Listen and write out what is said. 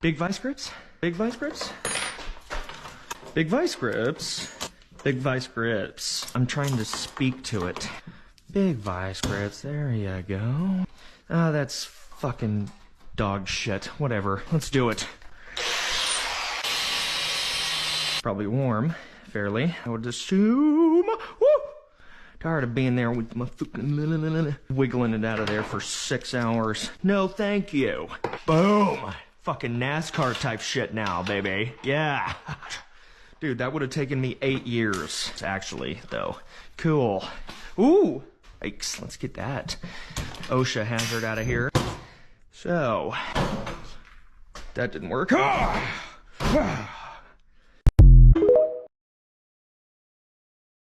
Big vice grips? Big vice grips? Big vice grips? Big vice grips. I'm trying to speak to it. Big vice grips, there you go. Ah, that's fucking dog shit. Whatever, let's do it. Probably warm, fairly, I would assume. Woo! Tired of being there with my fucking wiggling it out of there for 6 hours. No, thank you. Boom! Fucking NASCAR type shit now, baby. Yeah. Dude, that would have taken me 8 years, actually, though. Cool. Ooh! Yikes, let's get that OSHA hazard out of here. So, that didn't work.